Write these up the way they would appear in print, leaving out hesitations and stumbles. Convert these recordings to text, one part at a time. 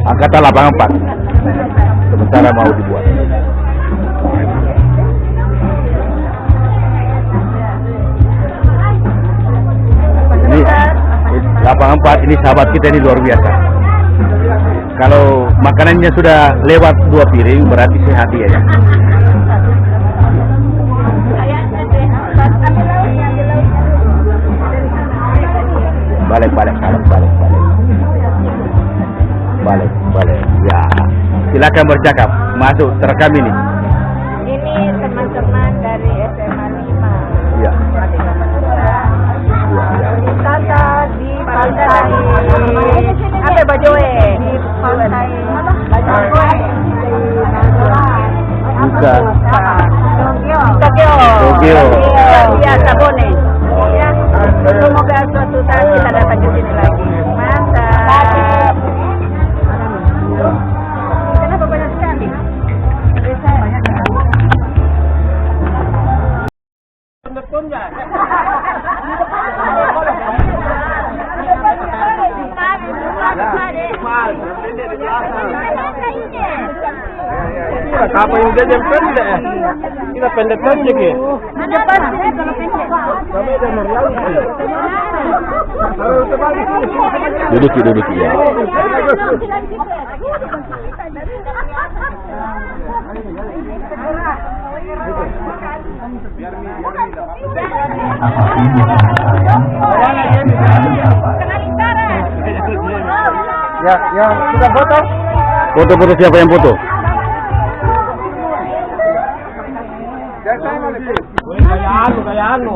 Angkatan lapangan 4. Sementara mau dibuat. Ini lapangan 4 ini sahabat kita ini luar biasa. Kalau makanannya sudah lewat 2 piring berarti sehat dia ya. Balik. Ya, silakan bercakap. Masuk, terekam ini. Ini teman-teman dari SMA 5. Ya. Wisata di pantai apa Bajoe? Di pantai Bajoe. Buka. Tokyo. Ya, Sabone. Ya. Semoga suatu saat kita dapat ke sini lagi. Mantap. Kenapa banyak sekali? Apa yang dia pendek? Kita pendek aja ke? Ada pasti kalau pendek. Kami ada Mariam. Duduk ya. Ya, sudah foto? Foto siapa yang foto? Kayak anu.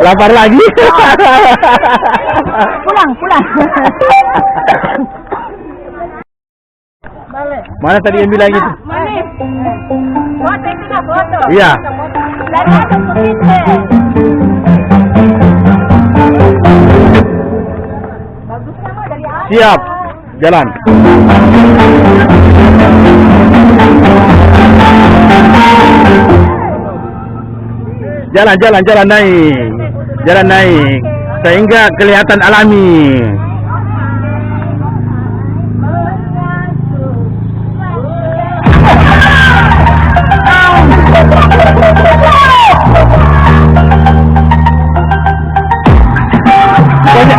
Lapar lagi. Pulang. Mana tadi yang bilang itu? Manis. Foto tinggal foto. Iya. Dari atas begitu. Bagusnya mah dari atas. Siap. Jalan. Jalan naik. Jalan naik. Sehingga kelihatan alami.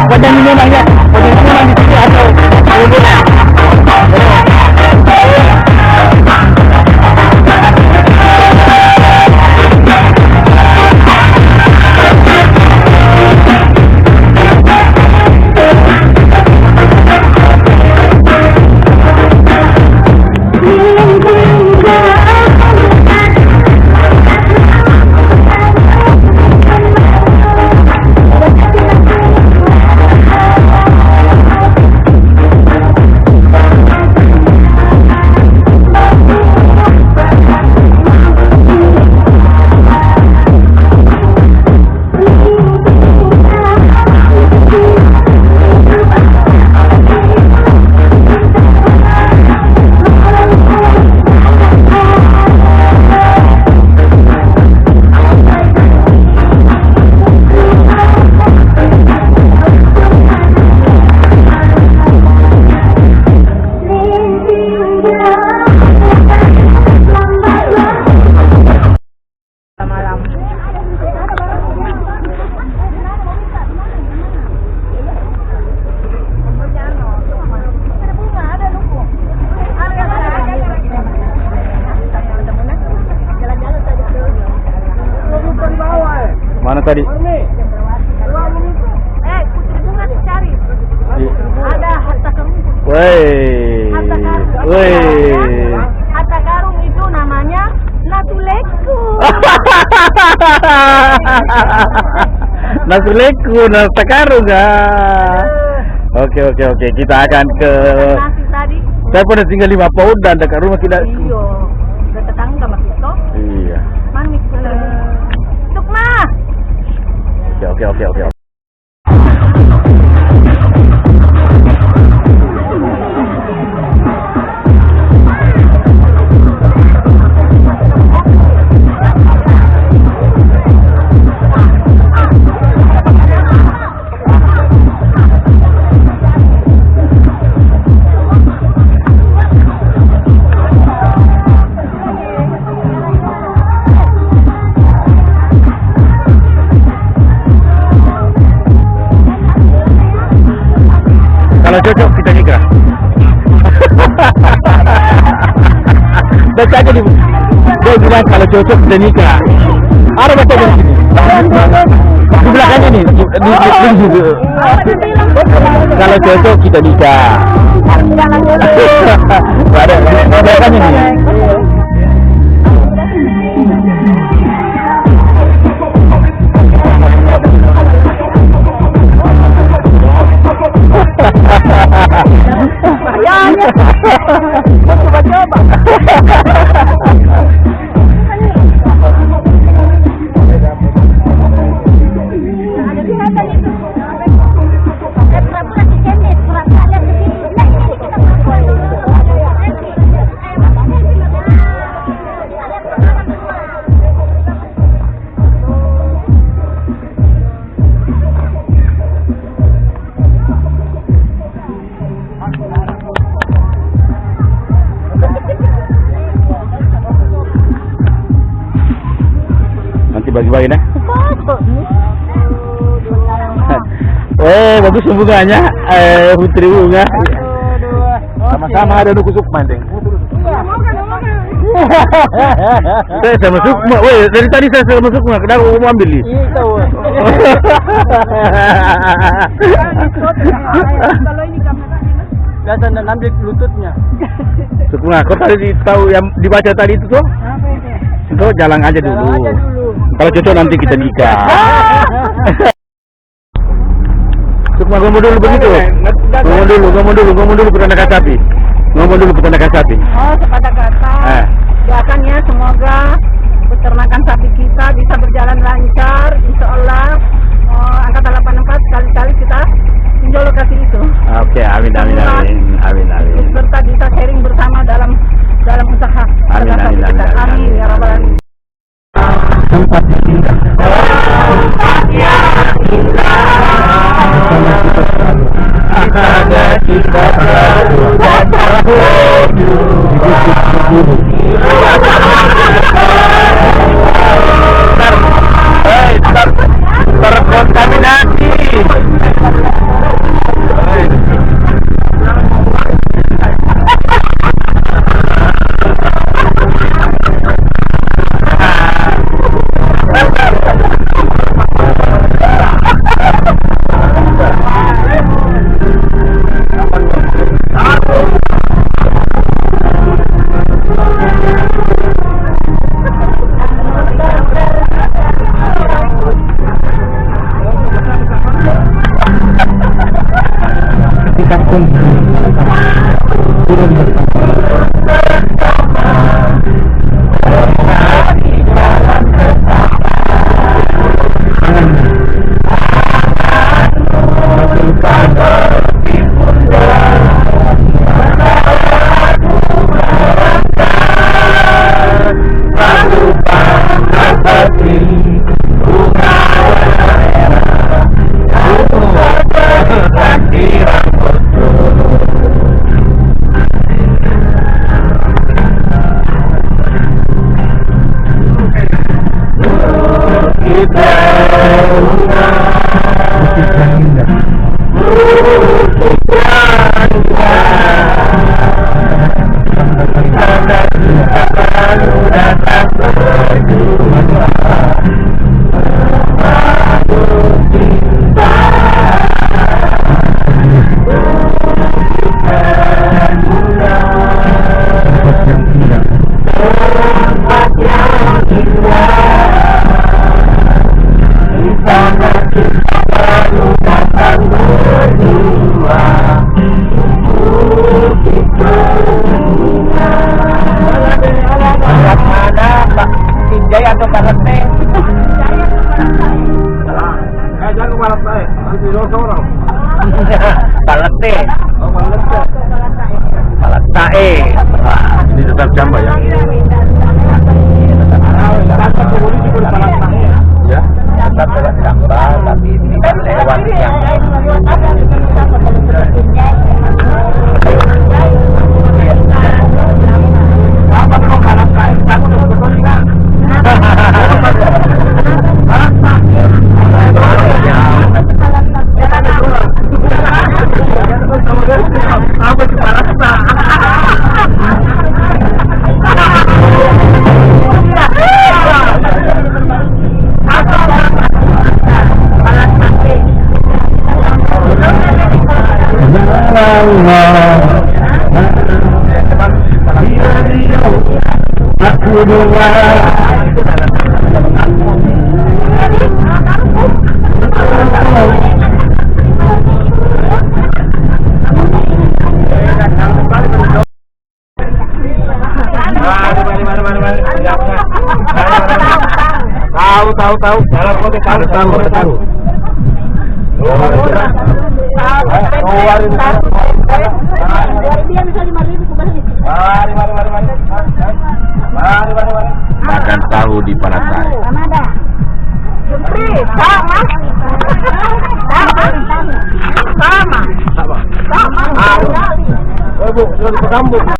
Banyak minuman ya. Banyak minuman di sini atau mana tadi? Putri bunga dicari. Ada harta karun. Harta karun itu namanya Natuleku. Nasuleku, nasi karung Oke. Kita akan ke. Nasi tadi. Saya pernah tinggal 5 tahun dan dekat rumah tidak. Iya. Udah tetangga Mas Ito. Iya. Manis. Sukma. Oke. Kalau cocok kita nikah. Baca aja dia bilang kalau cocok kita nikah. Ada baca di sini. Di belakangnya nih, di situ. Kalau cocok kita nikah. Ada di belakangnya nih. Coba. Nanti bagi-bagi deh. Bagus bunganya, putri bunga. Sama-sama ada nuku Sukma, Deng. Saya sama Sukma. Dari tadi saya sama Sukma. Kenapa kamu ambil nih? Biasa ambil lututnya. Sukma, kau tadi tahu yang dibaca tadi itu tuh? Itu jalan aja dulu. Kalau cocok nanti kita nikah. Sukma ngomong dulu begitu. Ngomong dulu petanda sapi. Ngomong dulu petanda sapi. Oh, sepatah kata. Doakan ya semoga peternakan sapi kita bisa berjalan lancar. Insya Allah angkatan 84 sekali-kali kita tinjau lokasi itu. Oke, amin. Serta bisa sharing bersama dalam usaha. Amin ya rabbal alamin. Tempat yang indah. Kita terkontaminasi. Ini tetap jamba ya. Ya, tetap jamba tapi tidak lewat yang tahu. Tahu. Makan tahu di Palasai. Sama. Bu, sudah di Pekambuk.